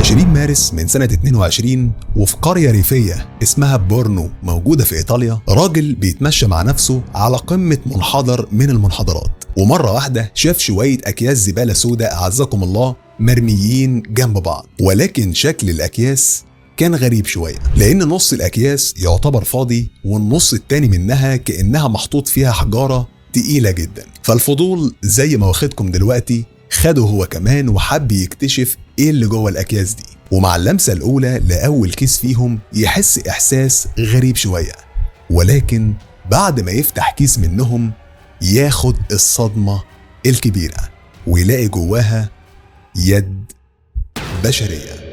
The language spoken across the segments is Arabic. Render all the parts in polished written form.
20 مارس من سنة 22 وفي قرية ريفية اسمها بورنو موجودة في إيطاليا، راجل بيتمشى مع نفسه على قمة منحدر من المنحدرات، ومرة واحدة شاف شوية أكياس زبالة سوداء أعزكم الله مرميين جنب بعض. ولكن شكل الأكياس كان غريب شوية، لأن نص الأكياس يعتبر فاضي والنص التاني منها كأنها محطوط فيها حجارة تقيلة جدا. فالفضول زي ما واخدكم دلوقتي خده هو كمان وحب يكتشف ايه اللي جوه الأكياس دي. ومع اللمسة الأولى لأول كيس فيهم يحس إحساس غريب شوية، ولكن بعد ما يفتح كيس منهم ياخد الصدمة الكبيرة ويلاقي جواها يد بشرية.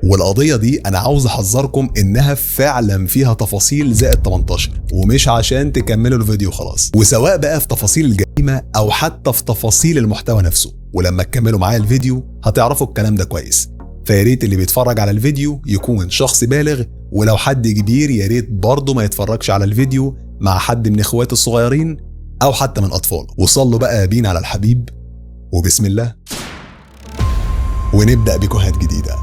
والقضية دي أنا عاوز أحذركم إنها فعلا فيها تفاصيل زائد 18، ومش عشان تكملوا الفيديو خلاص، وسواء بقى في تفاصيل الجريمة أو حتى في تفاصيل المحتوى نفسه. ولما تكملوا معايا الفيديو هتعرفوا الكلام ده كويس. فياريت اللي بيتفرج على الفيديو يكون شخص بالغ، ولو حد كبير ياريت برضه ما يتفرجش على الفيديو مع حد من إخواته الصغيرين أو حتى من أطفاله. وصلوا بقى بينا على الحبيب وبسم الله، ونبدأ بكهات جديدة.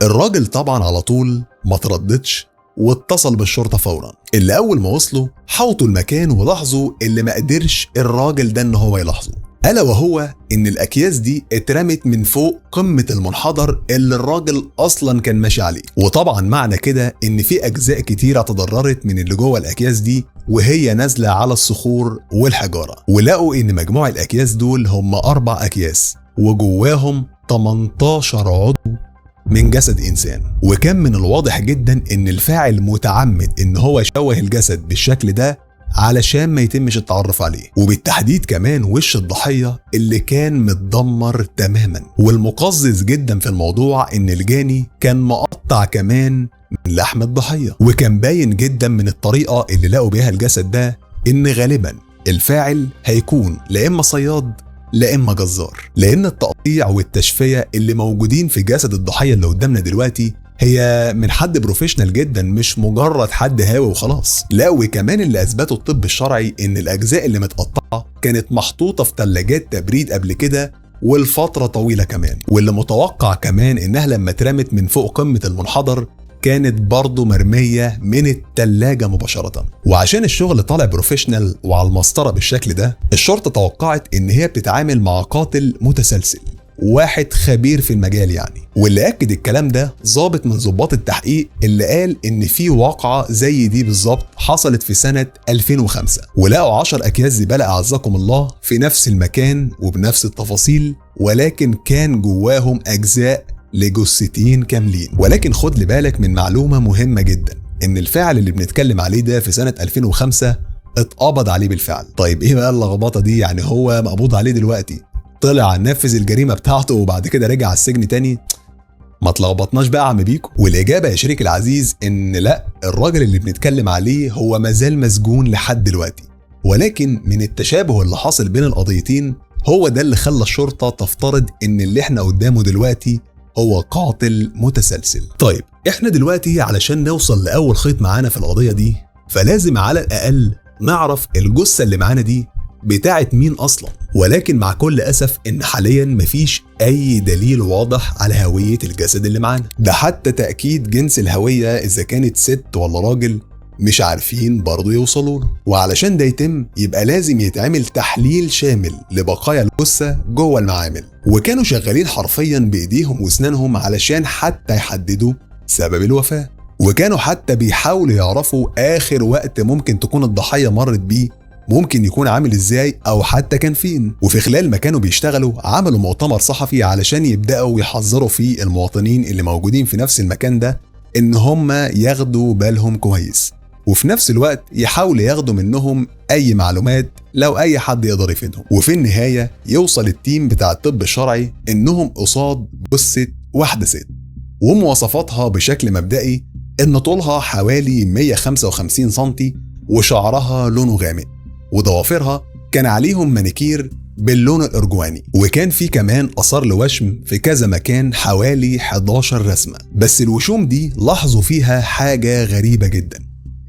الراجل طبعا على طول ما ترددش واتصل بالشرطة فورا، اللي أول ما وصلوا حوطوا المكان ولاحظوا اللي ما قدرش الراجل ده إن هو يلاحظه، ألا وهو إن الأكياس دي اترمت من فوق قمة المنحدر اللي الراجل أصلا كان ماشي عليه. وطبعا معنى كده إن في أجزاء كتيرة تضررت من اللي جوه الأكياس دي وهي نازلة على الصخور والحجارة. ولقوا إن مجموع الأكياس دول هم 4 أكياس وجواهم 18 عضو من جسد إنسان. وكان من الواضح جدا إن الفاعل متعمد إن هو يشوه الجسد بالشكل ده علشان ما يتمش التعرف عليه، وبالتحديد كمان وش الضحية اللي كان متدمر تماما. والمقزز جدا في الموضوع إن الجاني كان مقطع كمان من لحم الضحية، وكان باين جدا من الطريقة اللي لقوا بيها الجسد ده إن غالبا الفاعل هيكون لا إما صياد لا إما جزار، لأن التقطيع والتشفية اللي موجودين في جسد الضحية اللي قدامنا دلوقتي هي من حد بروفيشنال جدا، مش مجرد حد هاوي وخلاص. لا، وكمان اللي أثبته الطب الشرعي إن الأجزاء اللي متقطعة كانت محطوطة في ثلاجات تبريد قبل كده والفترة طويلة كمان، واللي متوقع كمان إنها لما اترمت من فوق قمة المنحدر كانت برضو مرمية من التلاجة مباشرة. وعشان الشغل طالع بروفيشنال وعلى المسطرة بالشكل ده، الشرطة توقعت ان هي بتتعامل مع قاتل متسلسل، واحد خبير في المجال يعني. واللي اكد الكلام ده ضابط من ضباط التحقيق اللي قال ان في واقعة زي دي بالظبط حصلت في سنة 2005، ولقوا 10 أكياس زبالة أعزكم الله في نفس المكان وبنفس التفاصيل، ولكن كان جواهم أجزاء لجثتين كاملين. ولكن خد لبالك من معلومة مهمة جدا، ان الفاعل اللي بنتكلم عليه ده في سنة 2005 اتقبض عليه بالفعل. طيب ايه بقى اللخبطة دي؟ يعني هو مقبوض عليه دلوقتي، طلع نفذ الجريمة بتاعته وبعد كده رجع السجن تاني؟ ما تلخبطناش بقى عم بيكو. والإجابة يا شريك العزيز ان لا، الراجل اللي بنتكلم عليه هو مازال مسجون لحد دلوقتي، ولكن من التشابه اللي حاصل بين القضيتين هو ده اللي خلى الشرطة تفترض ان اللي احنا قدامه دلوقتي هو قاتل متسلسل. طيب احنا دلوقتي علشان نوصل لأول خيط معانا في القضية دي فلازم على الأقل نعرف الجثة اللي معانا دي بتاعت مين أصلا. ولكن مع كل أسف إن حاليا مفيش أي دليل واضح على هوية الجسد اللي معانا ده، حتى تأكيد جنس الهوية إذا كانت ست ولا راجل مش عارفين برضو يوصلوا له. وعلشان ده يتم يبقى لازم يتعمل تحليل شامل لبقايا الجثة جوه المعامل، وكانوا شغالين حرفيا بإيديهم واسنانهم علشان حتى يحددوا سبب الوفاة، وكانوا حتى بيحاولوا يعرفوا آخر وقت ممكن تكون الضحية مرت بيه ممكن يكون عامل ازاي او حتى كان فين. وفي خلال ما كانوا بيشتغلوا عملوا مؤتمر صحفي علشان يبدأوا يحذروا فيه المواطنين اللي موجودين في نفس المكان ده ان هم ياخدوا بالهم كويس، وفي نفس الوقت يحاولوا ياخدوا منهم اي معلومات لو اي حد يقدر يفيدهم. وفي النهاية يوصل التيم بتاع الطب الشرعي انهم قصاد جثة واحدة ست، ومواصفاتها بشكل مبدئي ان طولها حوالي 155 سنتي وشعرها لونه غامق، وضوافرها كان عليهم مانيكير باللون الارجواني، وكان في كمان اثار لوشم في كذا مكان حوالي 11 رسمة. بس الوشوم دي لاحظوا فيها حاجة غريبة جدا،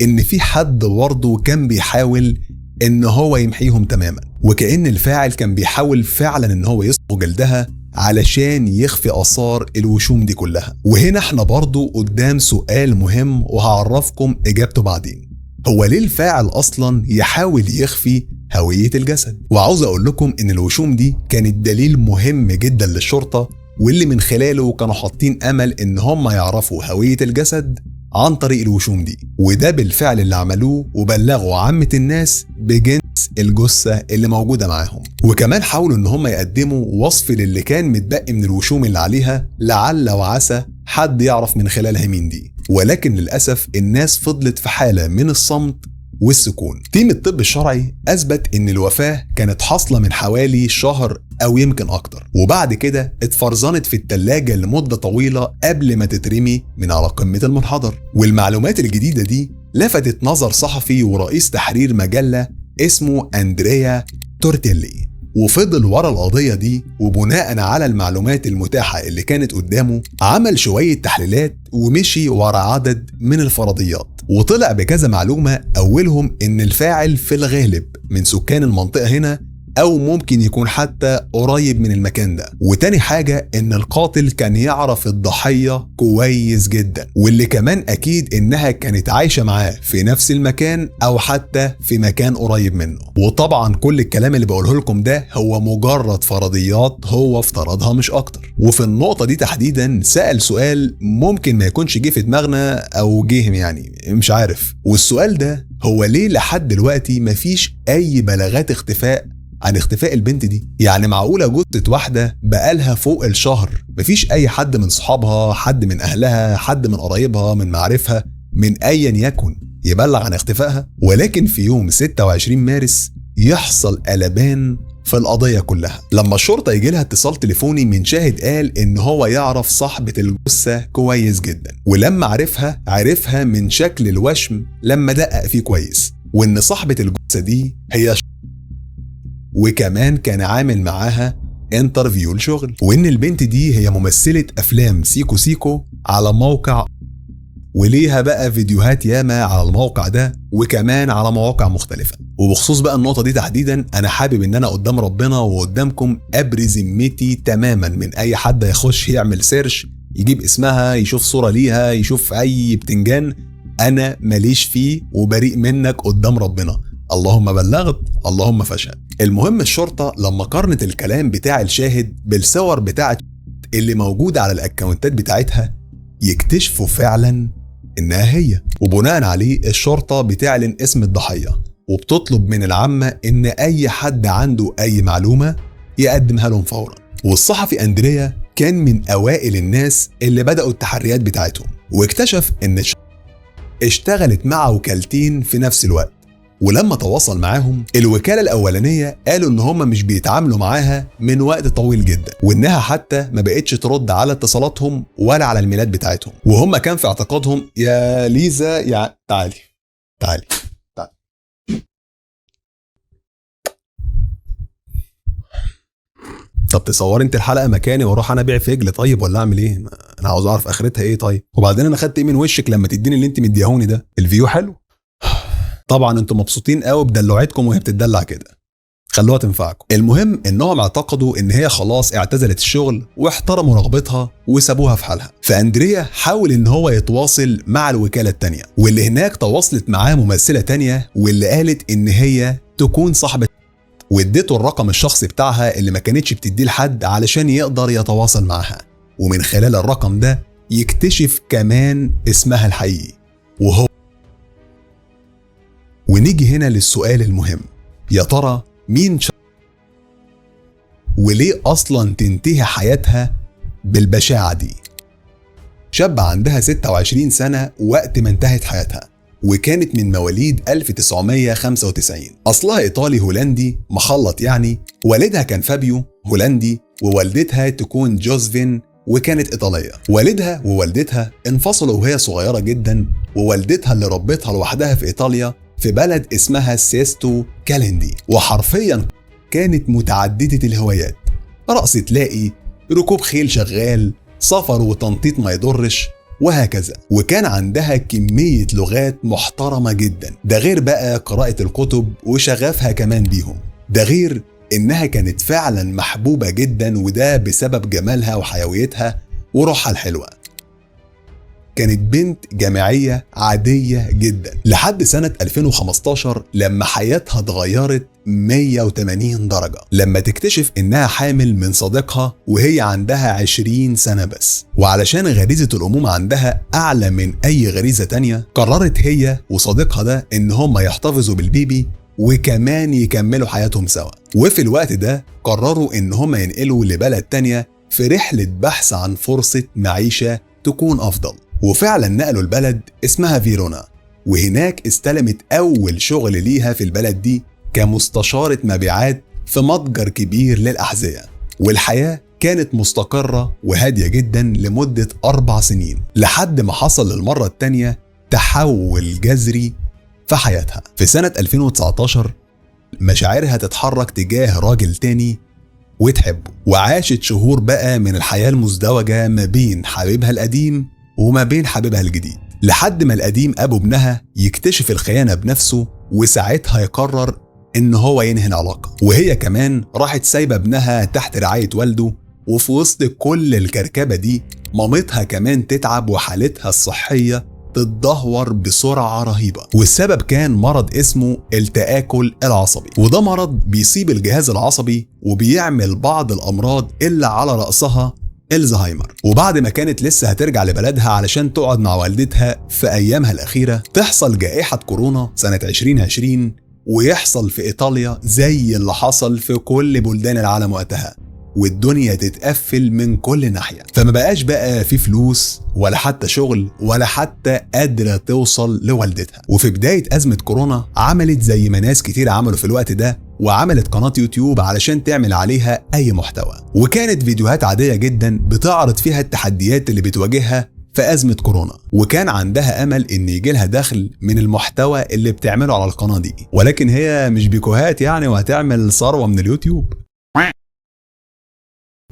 ان في حد برضه كان بيحاول إن هو يمحيهم تماما، وكأن الفاعل كان بيحاول فعلا إن هو يصبغ جلدها علشان يخفي آثار الوشوم دي كلها. وهنا احنا برضو قدام سؤال مهم وهعرفكم إجابته بعدين. هو ليه الفاعل أصلا يحاول يخفي هوية الجسد؟ وعاوز أقول لكم إن الوشوم دي كانت دليل مهم جدا للشرطة، واللي من خلاله كانوا حاطين أمل إن هم يعرفوا هوية الجسد عن طريق الوشوم دي. وده بالفعل اللي عملوه، وبلغوا عامة الناس بجنس الجثة اللي موجودة معاهم. وكمان حاولوا إن هم يقدموا وصف للي كان متبقي من الوشوم اللي عليها، لعل وعسى حد يعرف من خلالها مين دي. ولكن للأسف الناس فضلت في حالة من الصمت والسكون. تيم الطب الشرعي أثبت إن الوفاة كانت حاصلة من حوالي شهر أو يمكن أكتر، وبعد كده اتفرزنت في التلاجة لمدة طويلة قبل ما تترمي من على قمة المنحدر. والمعلومات الجديدة دي لفتت نظر صحفي ورئيس تحرير مجلة اسمه أندريا تورتيلي، وفضل ورا القضية دي، وبناء على المعلومات المتاحة اللي كانت قدامه عمل شوية تحليلات ومشي ورا عدد من الفرضيات، وطلع بكذا معلومة. أولهم إن الفاعل في الغالب من سكان المنطقة هنا، أو ممكن يكون حتى قريب من المكان ده. وتاني حاجة إن القاتل كان يعرف الضحية كويس جدا، واللي كمان أكيد إنها كانت عايشة معاه في نفس المكان أو حتى في مكان قريب منه. وطبعا كل الكلام اللي بقوله لكم ده هو مجرد فرضيات هو افترضها مش أكتر. وفي النقطة دي تحديدا سأل سؤال ممكن ما يكونش جه في دماغنا أو جه يعني مش عارف، والسؤال ده هو ليه لحد دلوقتي مفيش أي بلاغات اختفاء عن اختفاء البنت دي؟ يعني معقولة جثة واحدة بقالها فوق الشهر مفيش أي حد من صحابها، حد من أهلها، حد من قرايبها، من معارفها، من أيا يكن يبلغ عن اختفائها؟ ولكن في يوم 26 مارس يحصل قلبان في القضية كلها، لما الشرطة يجي لها اتصال تليفوني من شاهد قال إن هو يعرف صاحبة الجثة كويس جدا، ولما عرفها من شكل الوشم لما دقق فيه كويس، وإن صاحبة الجثة دي هي وكمان كان عامل معاها انترفيو لشغل، وإن البنت دي هي ممثلة أفلام سيكو سيكو على موقع، وليها بقى فيديوهات ياما على الموقع ده وكمان على مواقع مختلفة. وبخصوص بقى النقطة دي تحديدا أنا حابب إن أنا قدام ربنا وقدامكم أبري ذمتي تماما من أي حد يخش يعمل سيرش يجيب اسمها، يشوف صورة ليها، يشوف أي بتنجان، أنا ماليش فيه وبريء منك قدام ربنا. اللهم بلغت اللهم فشهد. المهم الشرطة لما قارنت الكلام بتاع الشاهد بالصور بتاعت اللي موجودة على الأكاونتات بتاعتها يكتشفوا فعلا إنها هي، وبناء عليه الشرطة بتعلن اسم الضحية وبتطلب من العامة إن أي حد عنده أي معلومة يقدمها لهم فورا. والصحفي أندريا كان من أوائل الناس اللي بدأوا التحريات بتاعتهم، واكتشف إن اشتغلت مع وكالتين في نفس الوقت. ولما تواصل معاهم الوكالة الأولانية قالوا إن هم مش بيتعاملوا معاها من وقت طويل جدا، وإنها حتى ما بقتش ترد على اتصالاتهم ولا على الميلات بتاعتهم. وهم كان في اعتقادهم يا ليزا يا تعالي طب تصور انت الحلقة مكاني واروح انا ابيع فجل طيب ولا اعمل ايه؟ انا عاوز اعرف اخرتها ايه طيب. وبعدين انا خدت ايه من وشك لما تديني اللي انت مديهوني ده؟ الفيو حلو طبعا، انتم مبسوطين قوي بدلوعتكم وهي بتدلع كده، خلوها تنفعكم. المهم انهم اعتقدوا ان هي خلاص اعتزلت الشغل واحترموا رغبتها وسابوها في حالها. فاندريا حاول ان هو يتواصل مع الوكالة التانية، واللي هناك تواصلت معاه ممثلة تانية واللي قالت ان هي تكون صاحبة، واديته الرقم الشخصي بتاعها اللي ما كانتش بتديه لحد علشان يقدر يتواصل معها، ومن خلال الرقم ده يكتشف كمان اسمها الحقيقي وهو. ونيجي هنا للسؤال المهم، يا ترى مين وليه أصلا تنتهي حياتها بالبشاعة دي؟ شاب عندها 26 سنة وقت ما انتهت حياتها، وكانت من مواليد 1995. أصلها إيطالي هولندي مخلط يعني. والدها كان فابيو هولندي، ووالدتها تكون جوزفين وكانت إيطالية. والدها ووالدتها انفصلوا وهي صغيرة جدا، ووالدتها اللي ربتها لوحدها في إيطاليا في بلد اسمها سيستو كالندي، وحرفيا كانت متعددة الهوايات، رقص تلاقي، ركوب خيل شغال، سفر وتنطيط ما يضرش، وهكذا. وكان عندها كمية لغات محترمة جدا، ده غير بقى قراءة الكتب وشغفها كمان بيهم، ده غير إنها كانت فعلا محبوبة جدا، وده بسبب جمالها وحيويتها وروحها الحلوة. كانت بنت جامعية عادية جدا لحد سنة 2015 لما حياتها اتغيرت 180 درجة، لما تكتشف إنها حامل من صديقها وهي عندها 20 سنة بس. وعلشان غريزة الأمومة عندها أعلى من أي غريزة تانية، قررت هي وصديقها ده إن هم يحتفظوا بالبيبي وكمان يكملوا حياتهم سوا. وفي الوقت ده قرروا إن هم ينقلوا لبلد تانية في رحلة بحث عن فرصة معيشة تكون أفضل. وفعلا نقلوا البلد اسمها فيرونا، وهناك استلمت أول شغل ليها في البلد دي كمستشارة مبيعات في متجر كبير للأحذية. والحياة كانت مستقرة وهادية جدا لمدة 4 سنين، لحد ما حصل للمرة التانية تحول جذري في حياتها. في سنة 2019 مشاعرها تتحرك تجاه راجل تاني وتحبه، وعاشت شهور بقى من الحياة المزدوجة ما بين حبيبها القديم وما بين حبيبها الجديد، لحد ما القديم أبو ابنها يكتشف الخيانة بنفسه، وساعتها يقرر إن هو ينهي العلاقة. وهي كمان راحت سايبة ابنها تحت رعاية والده. وفي وسط كل الكركبة دي مامتها كمان تتعب وحالتها الصحية تتدهور بسرعة رهيبة، والسبب كان مرض اسمه التآكل العصبي، وده مرض بيصيب الجهاز العصبي وبيعمل بعض الأمراض اللي على رأسها الزهايمر. وبعد ما كانت لسه هترجع لبلدها علشان تقعد مع والدتها في أيامها الأخيرة، تحصل جائحة كورونا سنة 2020 ويحصل في إيطاليا زي اللي حصل في كل بلدان العالم وقتها، والدنيا تتقفل من كل ناحية. فما بقاش بقى في فلوس ولا حتى شغل ولا حتى قادرة توصل لوالدتها. وفي بداية أزمة كورونا عملت زي ما ناس كتير عملوا في الوقت ده، وعملت قناة يوتيوب علشان تعمل عليها أي محتوى. وكانت فيديوهات عادية جدا بتعرض فيها التحديات اللي بتواجهها في أزمة كورونا، وكان عندها أمل إن يجيلها دخل من المحتوى اللي بتعمله على القناة دي، ولكن هي مش بيكوهات يعني وهتعمل ثروة من اليوتيوب.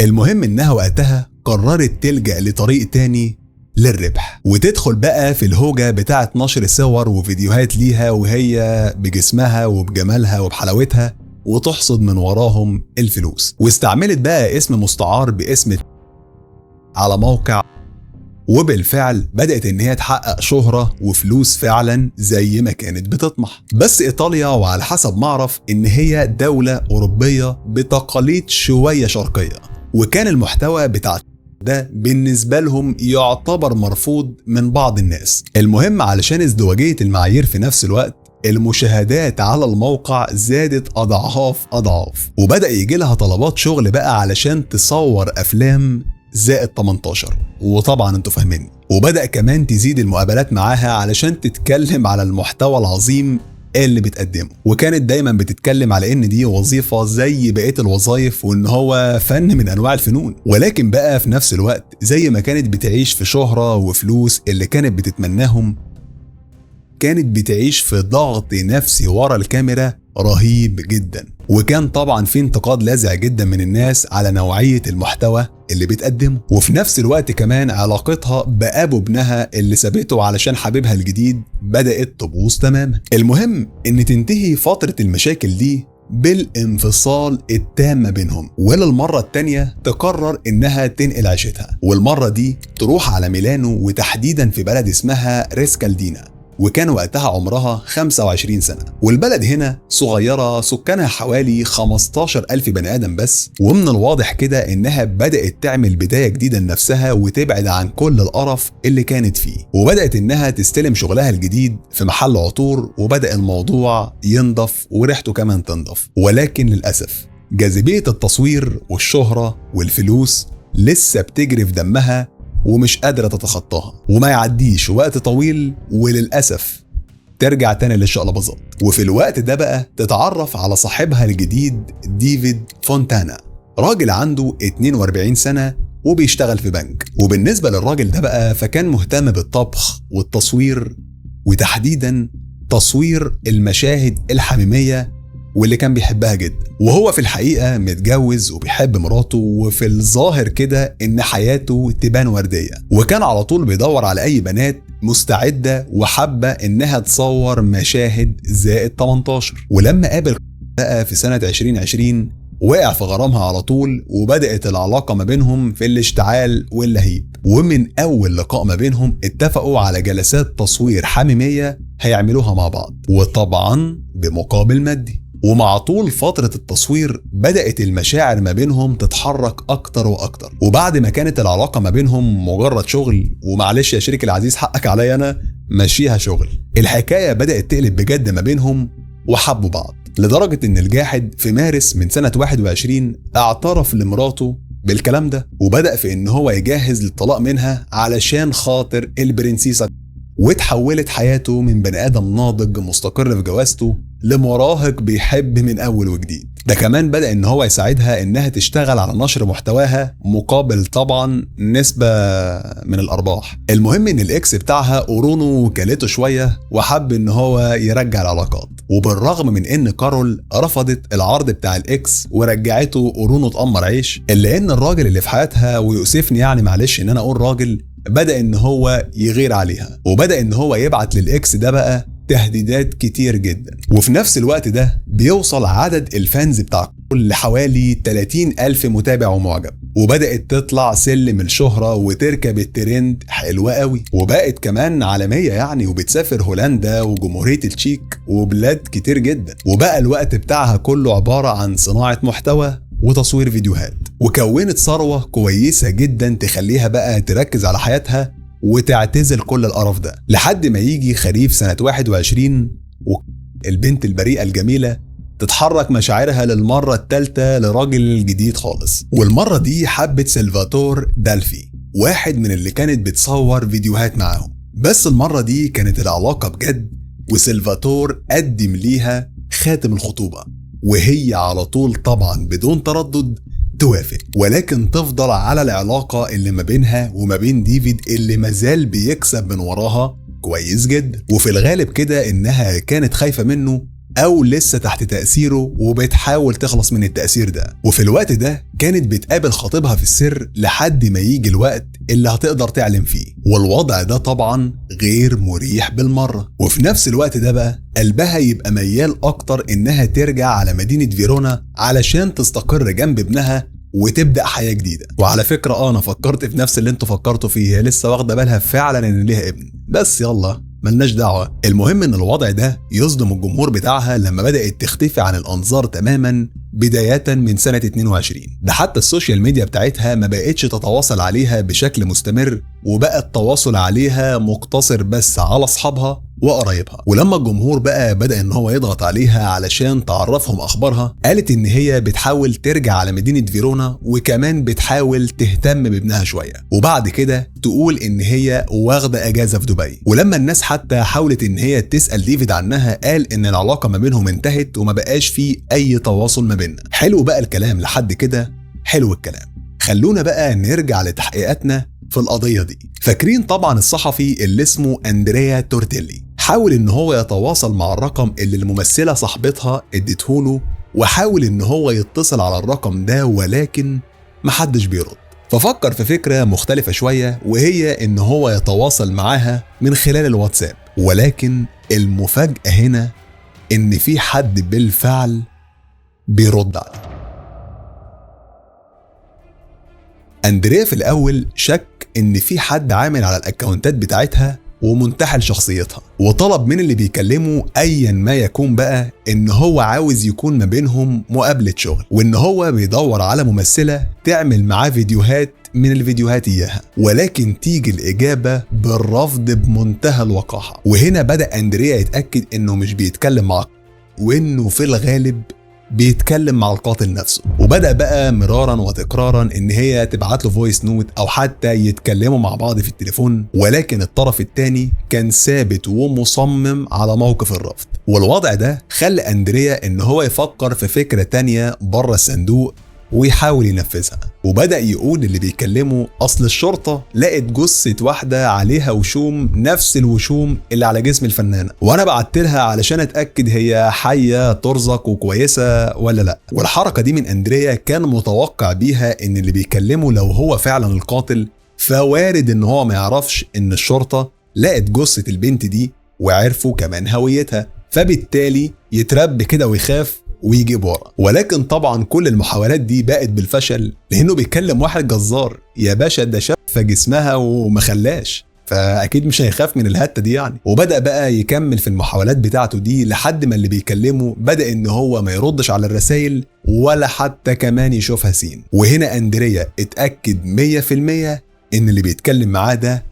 المهم إنها وقتها قررت تلجأ لطريق تاني للربح، وتدخل بقى في الهوجة بتاعة نشر صور وفيديوهات ليها وهي بجسمها وبجمالها وبحلاوتها، وتحصد من وراهم الفلوس. واستعملت بقى اسم مستعار باسم على موقع، وبالفعل بدأت إن هي تحقق شهرة وفلوس فعلا زي ما كانت بتطمح. بس إيطاليا وعلى حسب ما أعرف إن هي دولة أوروبية بتقاليد شوية شرقية، وكان المحتوى بتاع ده بالنسبة لهم يعتبر مرفوض من بعض الناس. المهم علشان ازدواجية المعايير في نفس الوقت، المشاهدات على الموقع زادت أضعاف، وبدأ يجي لها طلبات شغل بقى علشان تصور أفلام زائد 18، وطبعا انتوا فاهميني. وبدأ كمان تزيد المقابلات معاها علشان تتكلم على المحتوى العظيم اللي بتقدمه، وكانت دايما بتتكلم على ان دي وظيفة زي بقية الوظائف وان هو فن من انواع الفنون. ولكن بقى في نفس الوقت زي ما كانت بتعيش في شهرة وفلوس اللي كانت بتتمناهم، كانت بتعيش في ضغط نفسي ورا الكاميرا رهيب جدا. وكان طبعا في انتقاد لاذع جدا من الناس على نوعية المحتوى اللي بتقدمه، وفي نفس الوقت كمان علاقتها بأبو ابنها اللي سابته علشان حبيبها الجديد بدأت تبوظ تماما. المهم ان تنتهي فترة المشاكل دي بالانفصال التام بينهم، وللمرة التانية تقرر انها تنقل عيشتها، والمرة دي تروح على ميلانو وتحديدا في بلد اسمها ريسكالدينا، وكان وقتها عمرها 25 سنة. والبلد هنا صغيرة، سكانها حوالي 15,000 بني آدم بس، ومن الواضح كده إنها بدأت تعمل بداية جديدة لنفسها وتبعد عن كل القرف اللي كانت فيه، وبدأت إنها تستلم شغلها الجديد في محل عطور، وبدأ الموضوع ينضف وريحته كمان تنضف. ولكن للأسف جاذبية التصوير والشهرة والفلوس لسه بتجري في دمها ومش قادرة تتخطاها، وما يعديش وقت طويل وللأسف ترجع تاني للشقلباظات. وفي الوقت ده بقى تتعرف على صاحبها الجديد ديفيد فونتانا، راجل عنده 42 سنة وبيشتغل في بنك. وبالنسبة للراجل ده بقى فكان مهتم بالطبخ والتصوير، وتحديدا تصوير المشاهد الحميمية واللي كان بيحبها جدا، وهو في الحقيقة متجوز وبيحب مراته، وفي الظاهر كده ان حياته تبان وردية، وكان على طول بيدور على اي بنات مستعدة وحابة انها تصور مشاهد زائد 18. ولما قابل بقى في سنة 2020 وقع في غرامها على طول، وبدأت العلاقة ما بينهم في الاشتعال واللهيب. ومن أول لقاء ما بينهم اتفقوا على جلسات تصوير حميمية هيعملوها مع بعض، وطبعا بمقابل مادي. ومع طول فترة التصوير بدأت المشاعر ما بينهم تتحرك أكتر وأكتر، وبعد ما كانت العلاقة ما بينهم مجرد شغل، ومعلش يا شريك العزيز حقك عليا أنا ماشيها شغل، الحكاية بدأت تقلب بجد ما بينهم وحبوا بعض، لدرجة ان الجاحد في مارس من سنة 21 اعترف لمراته بالكلام ده، وبدأ في ان هو يجهز للطلاق منها علشان خاطر البرنسيسة. واتحولت حياته من بني آدم ناضج مستقر في جوازته لمراهق بيحب من أول وجديد. ده كمان بدأ إن هو يساعدها إنها تشتغل على نشر محتواها مقابل طبعا نسبة من الأرباح. المهم إن الإكس بتاعها أورونو كلته شوية وحب إن هو يرجع العلاقات، وبالرغم من إن كارول رفضت العرض بتاع الإكس ورجعته أورونو تأمر عيش، إلا إن الراجل اللي في حياتها، ويؤسفني يعني معلش إن أنا أقول راجل، بدأ إن هو يغير عليها، وبدأ إن هو يبعت للإكس ده بقى تهديدات كتير جدا. وفي نفس الوقت ده بيوصل عدد الفانز بتاع كل حوالي 30,000 متابع ومعجب، وبدأت تطلع سلم الشهرة وتركب الترند حلوة قوي، وبقت كمان عالمية يعني، وبتسافر هولندا وجمهورية التشيك وبلاد كتير جدا. وبقى الوقت بتاعها كله عبارة عن صناعة محتوى وتصوير فيديوهات، وكونت ثروة كويسة جدا تخليها بقى تركز على حياتها وتعتزل كل القرف ده، لحد ما يجي خريف سنة 21 والبنت البريئة الجميلة تتحرك مشاعرها للمرة الثالثة لراجل جديد خالص. والمرة دي حبت سلفاتور دالفي، واحد من اللي كانت بتصور فيديوهات معاهم، بس المرة دي كانت العلاقة بجد، وسلفاتور قدم ليها خاتم الخطوبة، وهي على طول طبعا بدون تردد توافق، ولكن تفضل على العلاقة اللي ما بينها وما بين ديفيد اللي مازال بيكسب من وراها كويس جدا. وفي الغالب كده انها كانت خايفة منه او لسه تحت تأثيره وبتحاول تخلص من التأثير ده. وفي الوقت ده كانت بتقابل خطيبها في السر لحد ما يجي الوقت اللي هتقدر تعلم فيه، والوضع ده طبعا غير مريح بالمرة. وفي نفس الوقت ده بقى قلبها يبقى ميال اكتر انها ترجع على مدينة فيرونا علشان تستقر جنب ابنها وتبدأ حياة جديدة. وعلى فكرة انا فكرت في نفس اللي انتوا فكرتوا فيه، هي لسه واخدة بالها فعلا ان ليها ابن، بس يلا ملناش دعوة. المهم ان الوضع ده يصدم الجمهور بتاعها لما بدأت تختفي عن الانظار تماما بداية من سنة 22. ده حتى السوشيال ميديا بتاعتها ما بقتش تتواصل عليها بشكل مستمر، وبقى التواصل عليها مقتصر بس على اصحابها وقرايبها. ولما الجمهور بقى بدأ ان هو يضغط عليها علشان تعرفهم اخبارها، قالت ان هي بتحاول ترجع على مدينة فيرونا، وكمان بتحاول تهتم بابنها شوية، وبعد كده تقول ان هي واخدة اجازة في دبي. ولما الناس حتى حاولت ان هي تسأل ديفيد عنها، قال ان العلاقة ما بينهم انتهت وما بقاش فيه اي تواصل ما بيننا. حلو بقى الكلام لحد كده، حلو الكلام. خلونا بقى نرجع لتحقيقاتنا في القضية دي. فاكرين طبعا الصحفي اللي اسمه أندريا تورتيلي حاول ان هو يتواصل مع الرقم اللي الممثلة صاحبتها اديتهوله، وحاول ان هو يتصل على الرقم ده، ولكن محدش بيرد. ففكر في فكرة مختلفة شوية، وهي ان هو يتواصل معاها من خلال الواتساب. ولكن المفاجأة هنا ان في حد بالفعل بيرد عليه. أندريا في الأول شك إن في حد عامل على الأكاونتات بتاعتها ومنتحل شخصيتها، وطلب من اللي بيكلمه أيا ما يكون بقى إن هو عاوز يكون ما بينهم مقابلة شغل، وإن هو بيدور على ممثلة تعمل معاه فيديوهات من الفيديوهات إياها. ولكن تيجي الإجابة بالرفض بمنتهى الوقاحة. وهنا بدأ أندريا يتأكد إنه مش بيتكلم معاه، وإنه في الغالب بيتكلم مع القاتل نفسه. وبدأ بقى مرارا وتكرارا ان هي تبعت له فويس نوت او حتى يتكلموا مع بعض في التليفون، ولكن الطرف الثاني كان ثابت ومصمم على موقف الرفض. والوضع ده خلى أندريا ان هو يفكر في فكرة تانية بره الصندوق ويحاول ينفذها. وبدأ يقول اللي بيكلمه أصل الشرطة لقت جثة واحدة عليها وشوم نفس الوشوم اللي على جسم الفنانة، وأنا بعت لها علشان أتأكد هي حية ترزق وكويسة ولا لأ. والحركة دي من أندريا كان متوقع بيها إن اللي بيكلمه لو هو فعلا القاتل فوارد إن هو ما يعرفش إن الشرطة لقت جثة البنت دي وعرفوا كمان هويتها، فبالتالي يترب كده ويخاف ويجيب ورا. ولكن طبعا كل المحاولات دي بقت بالفشل، لانه بيتكلم واحد جزار يا باشا، ده شاف جسمها وما خلاش، فاكيد مش هيخاف من الهته دي يعني. وبدا بقى يكمل في المحاولات بتاعته دي لحد ما اللي بيكلمه بدا ان هو ما يردش على الرسائل ولا حتى كمان يشوفها سين. وهنا اندريا اتاكد 100% ان اللي بيتكلم معاه ده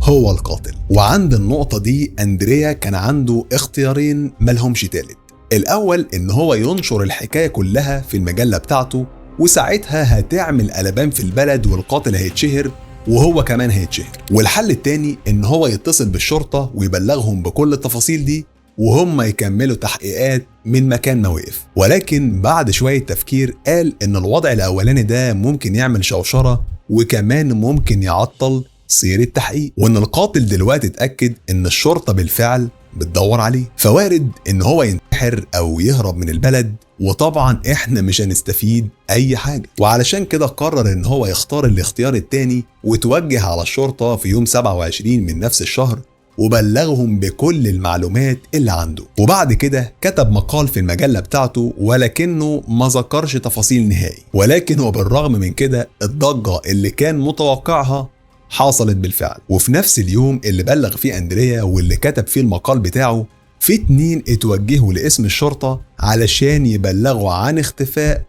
هو القاتل. وعند النقطه دي اندريا كان عنده اختيارين ملهمش تالت. الأول إن هو ينشر الحكاية كلها في المجلة بتاعته، وساعتها هتعمل قلبان في البلد والقاتل هيتشهر وهو كمان هيتشهر. والحل التاني إن هو يتصل بالشرطة ويبلغهم بكل التفاصيل دي وهم يكملوا تحقيقات من مكان ما وقف. ولكن بعد شوية تفكير قال إن الوضع الأولاني ده ممكن يعمل شوشرة وكمان ممكن يعطل سير التحقيق، وإن القاتل دلوقتي اتأكد إن الشرطة بالفعل بتدور عليه، فوارد ان هو ينتحر او يهرب من البلد، وطبعا احنا مش هنستفيد اي حاجة. وعلشان كده قرر ان هو يختار الاختيار التاني وتوجه على الشرطة في يوم 27 من نفس الشهر وبلغهم بكل المعلومات اللي عنده. وبعد كده كتب مقال في المجلة بتاعته ولكنه ما ذكرش تفاصيل نهائي، ولكن وبالرغم من كده الضجة اللي كان متوقعها حصلت بالفعل. وفي نفس اليوم اللي بلغ فيه اندريا واللي كتب فيه المقال بتاعه، في 2 اتوجهوا لاسم الشرطة علشان يبلغوا عن اختفاء،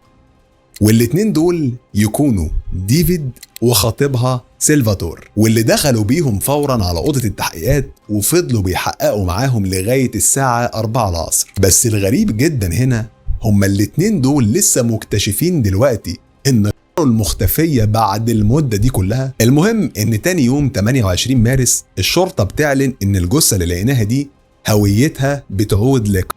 وال2 دول يكونوا ديفيد وخطيبها سيلفاتور، واللي دخلوا بيهم فورا على أوضة التحقيقات وفضلوا بيحققوا معاهم لغاية الساعة 4 العصر. بس الغريب جدا هنا هما ال2 دول لسه مكتشفين دلوقتي ان المختفية بعد المدة دي كلها. المهم ان تاني يوم 28 مارس الشرطة بتعلن ان الجثة اللي لقيناها دي هويتها بتعود لك.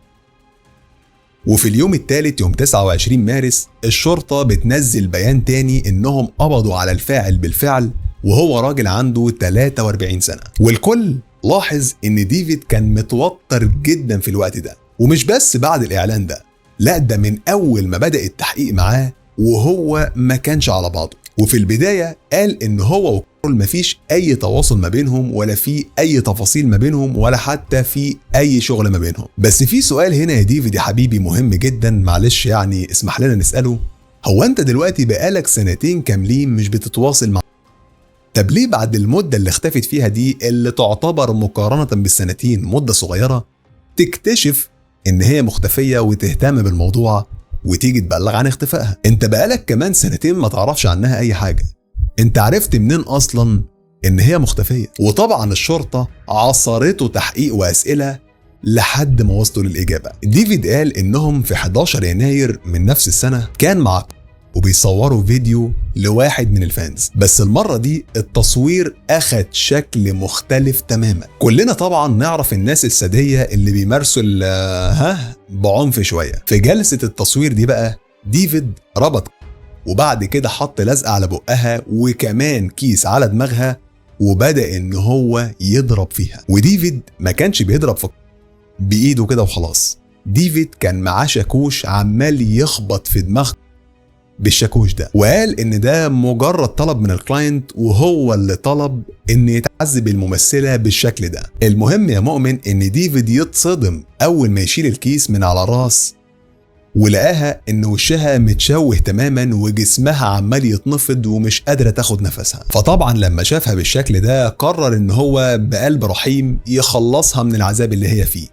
وفي اليوم الثالث يوم 29 مارس الشرطة بتنزل بيان تاني انهم قبضوا على الفاعل بالفعل، وهو راجل عنده 43 سنة. والكل لاحظ ان ديفيد كان متوتر جدا في الوقت ده، ومش بس بعد الاعلان ده، لا ده من اول ما بدأ التحقيق معاه وهو ما كانش على بعضه. وفي البداية قال ان هو وكارول مفيش اي تواصل ما بينهم ولا في اي تفاصيل ما بينهم ولا حتى في اي شغل ما بينهم. بس في سؤال هنا يا ديفيد يا حبيبي مهم جدا، معلش يعني اسمح لنا نسأله. هو انت دلوقتي بقالك 2 سنين كاملين مش بتتواصل مع، طب ليه بعد المدة اللي اختفت فيها دي اللي تعتبر مقارنة بالسنتين مدة صغيرة تكتشف ان هي مختفية وتهتم بالموضوع وتيجي تبلغ عن اختفائها؟ انت بقالك كمان 2 سنين ما تعرفش عنها اي حاجة، انت عرفت منين اصلا ان هي مختفية؟ وطبعا الشرطة عصرته تحقيق واسئلة لحد ما وصلوا للاجابة. ديفيد قال انهم في 11 يناير من نفس السنة كان مع وبيصوروا فيديو لواحد من الفانز، بس المرة دي التصوير اخد شكل مختلف تماما. كلنا طبعا نعرف الناس السادية اللي بيمارسوا بعنف شوية. في جلسة التصوير دي بقى ديفيد ربط وبعد كده حط لزقة على بقها وكمان كيس على دماغها وبدأ ان هو يضرب فيها. وديفيد ما كانش بيضرب بايده كده وخلاص، ديفيد كان معاه شاكوش عمال يخبط في دماغه بالشاكوش ده، وقال ان ده مجرد طلب من الكلاينت وهو اللي طلب ان يتعذب الممثلة بالشكل ده. المهم يا مؤمن ان ديفيد يتصدم اول ما يشيل الكيس من على راس ولقاها ان وشها متشوه تماما وجسمها عمال يتنفض ومش قادرة تاخد نفسها. فطبعا لما شافها بالشكل ده قرر ان هو بقلب رحيم يخلصها من العذاب اللي هي فيه،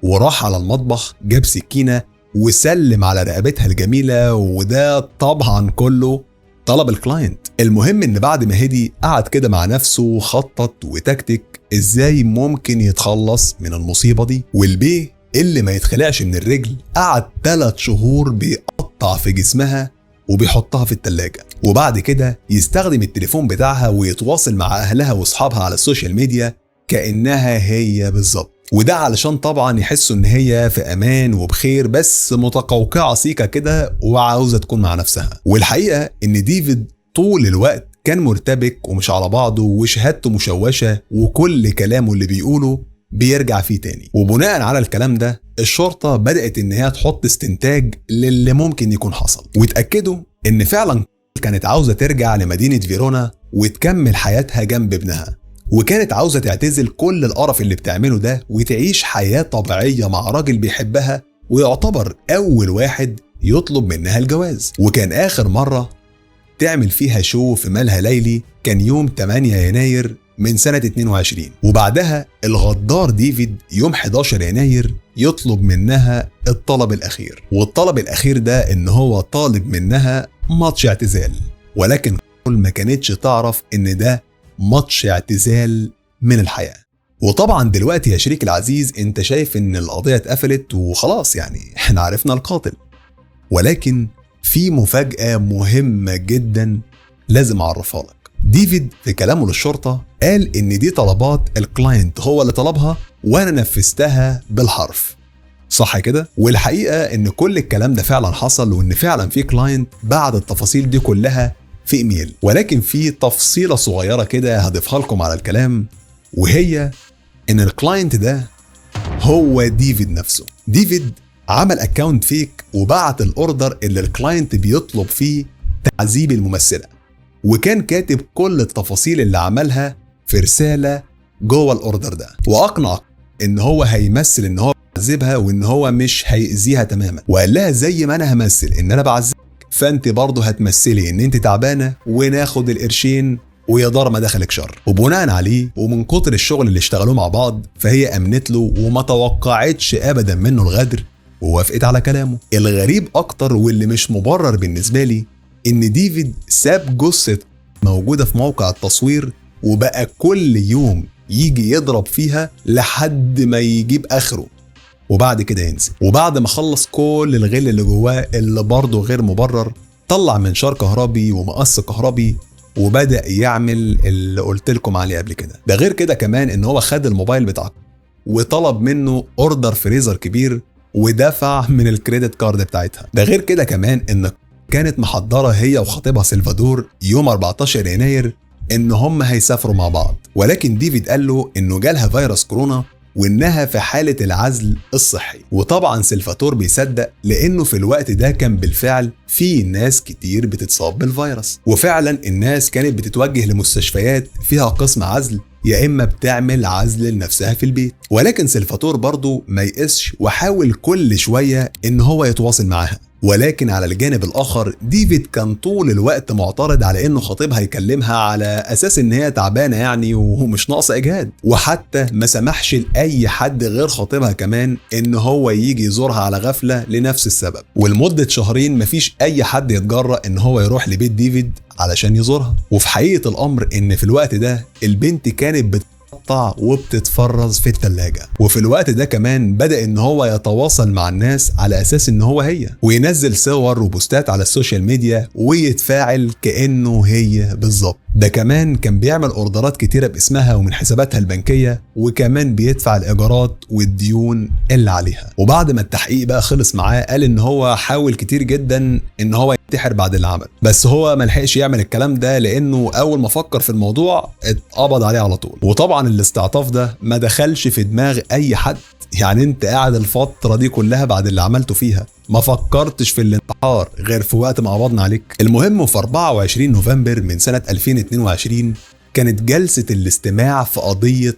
وراح على المطبخ جاب سكينة وسلم على رقبتها الجميلة، وده طبعا كله طلب الكلاينت. المهم ان بعد ما هدي قعد كده مع نفسه وخطط وتكتك ازاي ممكن يتخلص من المصيبة دي. والبيه اللي ما يتخلعش من الرجل قعد 3 شهور بيقطع في جسمها وبيحطها في التلاجة، وبعد كده يستخدم التليفون بتاعها ويتواصل مع اهلها واصحابها على السوشيال ميديا كأنها هي بالظبط، وده علشان طبعا يحسوا ان هي في امان وبخير بس متقوقعة سيكا كده وعاوزة تكون مع نفسها. والحقيقة ان ديفيد طول الوقت كان مرتبك ومش على بعضه وشهادته مشوشة وكل كلامه اللي بيقوله بيرجع فيه تاني. وبناء على الكلام ده الشرطة بدأت ان هي تحط استنتاج للي ممكن يكون حصل، واتأكدوا ان فعلا كانت عاوزة ترجع لمدينة فيرونا وتكمل حياتها جنب ابنها، وكانت عاوزة تعتزل كل القرف اللي بتعمله ده وتعيش حياة طبيعية مع راجل بيحبها ويعتبر أول واحد يطلب منها الجواز. وكان آخر مرة تعمل فيها شو في مالها ليلي كان يوم 8 يناير من سنة 22، وبعدها الغدار ديفيد يوم 11 يناير يطلب منها الطلب الأخير، والطلب الأخير ده إن هو طالب منها ماتش اعتزال، ولكن كل ما كانتش تعرف إن ده ماتش اعتزال من الحياة. وطبعا دلوقتي يا شريك العزيز انت شايف ان القضية اتقفلت وخلاص، يعني احنا عرفنا القاتل، ولكن في مفاجأة مهمة جدا لازم اعرفها لك. ديفيد في كلامه للشرطة قال ان دي طلبات الكلاينت هو اللي طلبها وانا نفذتها بالحرف، صح كده؟ والحقيقة ان كل الكلام ده فعلا حصل، وان فعلا في كلاينت بعد التفاصيل دي كلها في ايميل، ولكن في تفصيلة صغيرة كده هضيفها لكم على الكلام، وهي ان الكلاينت ده هو ديفيد نفسه. ديفيد عمل اكاونت فيك وبعت الاوردر اللي الكلاينت بيطلب فيه تعذيب الممثلة، وكان كاتب كل التفاصيل اللي عملها في رسالة جوه الاوردر ده، واقنع ان هو هيمثل ان هو بعذبها وان هو مش هيأذيها تماما، وقال لها زي ما انا همثل ان انا بعذبك فانت برضه هتمثلي ان انت تعبانة وناخد القرشين ويا دار ما دخلك شر. وبناء عليه ومن كتر الشغل اللي اشتغلوه مع بعض فهي امنت له وما توقعتش ابدا منه الغدر ووافقت على كلامه. الغريب اكتر واللي مش مبرر بالنسبة لي ان ديفيد ساب جثة موجودة في موقع التصوير وبقى كل يوم يجي يضرب فيها لحد ما يجيب اخره وبعد كده ينسى. وبعد ما خلص كل الغل اللي جواه اللي برضه غير مبرر طلع منشار كهربي ومقص كهربي وبدأ يعمل اللي قلت لكم عليه قبل كده. ده غير كده كمان ان هو خد الموبايل بتاعه وطلب منه اوردر فريزر كبير ودفع من الكريدت كارد بتاعتها. ده غير كده كمان ان كانت محضرة هي وخطيبها سلفادور يوم 14 يناير ان هم هيسافروا مع بعض، ولكن ديفيد قال له انه جالها فيروس كورونا وانها في حالة العزل الصحي. وطبعا سلفاتور بيصدق لانه في الوقت ده كان بالفعل في ناس كتير بتتصاب بالفيروس، وفعلا الناس كانت بتتوجه لمستشفيات فيها قسم عزل يا اما بتعمل عزل لنفسها في البيت. ولكن سلفاتور برضو ما يقسش وحاول كل شوية ان هو يتواصل معاها، ولكن على الجانب الاخر ديفيد كان طول الوقت معترض على انه خطيبها يكلمها على اساس ان هي تعبانه يعني ومش ناقصه اجهاد، وحتى ما سمحش لاي حد غير خطيبها كمان ان هو يجي يزورها على غفله لنفس السبب. ولمده شهرين مفيش اي حد يتجرأ ان هو يروح لبيت ديفيد علشان يزورها. وفي حقيقه الامر ان في الوقت ده البنت كانت وبتتفرز في الثلاجة، وفي الوقت ده كمان بدأ ان هو يتواصل مع الناس على اساس ان هو هي، وينزل صور وبوستات على السوشيال ميديا ويتفاعل كأنه هي بالظبط. ده كمان كان بيعمل اوردرات كتيرة باسمها ومن حساباتها البنكية، وكمان بيدفع الايجارات والديون اللي عليها. وبعد ما التحقيق بقى خلص معاه قال ان هو حاول كتير جدا ان هو ينتحر بعد اللي عمل، بس هو ملحقش يعمل الكلام ده لانه اول ما فكر في الموضوع اتقبض عليه على طول. وطبعا الاستعطاف ده ما دخلش في دماغ اي حد، يعني انت قاعد الفترة دي كلها بعد اللي عملته فيها ما فكرتش في الانتحار غير في وقت ما قبضنا عليك. المهم في 24 نوفمبر من سنة 2022 كانت جلسة الاستماع في قضية،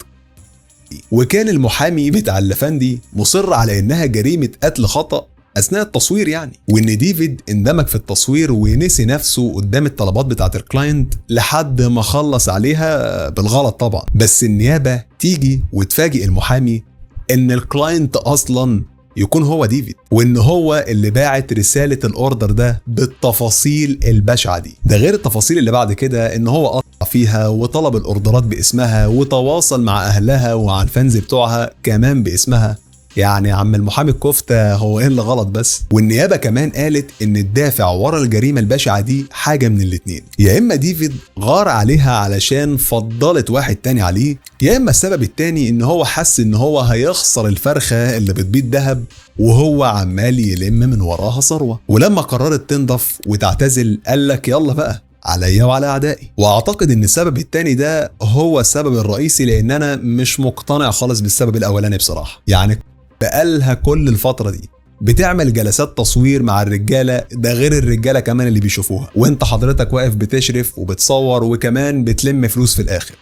وكان المحامي بتاع الافندي مصر على انها جريمة قتل خطأ اثناء التصوير يعني، وان ديفيد اندمج في التصوير ونسي نفسه قدام الطلبات بتاعت الكلاينت لحد ما خلص عليها بالغلط طبعا. بس النيابة تيجي وتفاجئ المحامي ان الكلاينت اصلا يكون هو ديفيد، وان هو اللي باعت رسالة الاوردر ده بالتفاصيل البشعة دي. ده غير التفاصيل اللي بعد كده ان هو قطع فيها وطلب الاوردرات باسمها وتواصل مع اهلها ومع الفانز بتوعها كمان باسمها. يعني يا عم المحامي الكفتة هو ايه اللي غلط بس؟ والنيابة كمان قالت ان الدافع ورا الجريمة البشعة دي حاجة من الاتنين، يا اما ديفيد غار عليها علشان فضلت واحد تاني عليه، يا اما السبب التاني ان هو حس ان هو هيخسر الفرخة اللي بتبيض ذهب وهو عمال يلم من وراها ثروة. ولما قررت تنضف وتعتزل قالك يلا بقى عليا وعلى اعدائي. واعتقد ان السبب التاني ده هو السبب الرئيسي، لان انا مش مقتنع خالص بالسبب الاولاني بصراحه. يعني بقالها كل الفتره دي بتعمل جلسات تصوير مع الرجاله، ده غير الرجاله كمان اللي بيشوفوها، وانت حضرتك واقف بتشرف وبتصور وكمان بتلم فلوس في الاخر.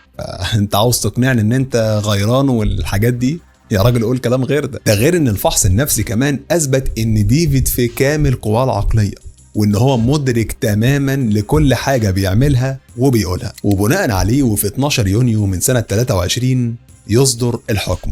انت عاوز تقنعني ان انت غيران والحاجات دي؟ يا راجل قول كلام غير ده غير ان الفحص النفسي كمان اثبت ان ديفيد في كامل قواه العقليه، وان هو مدرك تماما لكل حاجه بيعملها وبيقولها. وبناء عليه وفي 12 يونيو من سنه 23 يصدر الحكم.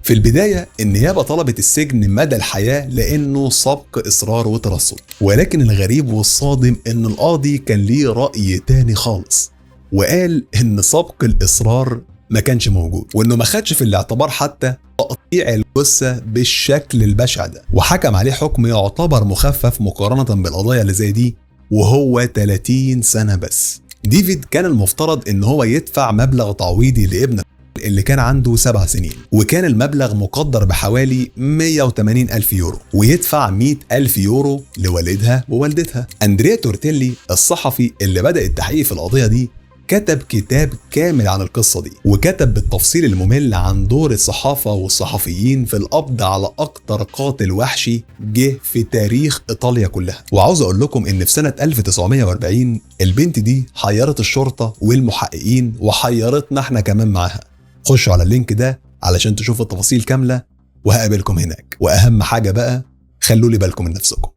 في البداية النيابة طلبت السجن مدى الحياة لأنه سبق إصرار وترصد، ولكن الغريب والصادم إن القاضي كان ليه رأي تاني خالص، وقال إن سبق الإصرار ما كانش موجود، وإنه ما خدش في الاعتبار حتى تقطيع الجثة بالشكل البشع ده، وحكم عليه حكم يعتبر مخفف مقارنة بالقضايا اللي زي دي، وهو 30 سنة بس. ديفيد كان المفترض إن هو يدفع مبلغ تعويضي لابنه اللي كان عنده 7 سنين، وكان المبلغ مقدر بحوالي 180 ألف يورو، ويدفع 100 ألف يورو لوالدها ووالدتها. أندريا تورتيلي الصحفي اللي بدأ التحقيق في القضية دي كتب كتاب كامل عن القصة دي، وكتب بالتفصيل الممل عن دور الصحافة والصحفيين في القبض على أكتر قاتل وحشي جه في تاريخ إيطاليا كلها. وعاوز أقول لكم إن في سنة 1940 البنت دي حيرت الشرطة والمحققين وحيرتنا احنا كمان معاها. خشوا على اللينك ده علشان تشوفوا التفاصيل كاملة، وهقابلكم هناك. وأهم حاجة بقى، خلوا لي بالكم من نفسكم.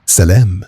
سلام.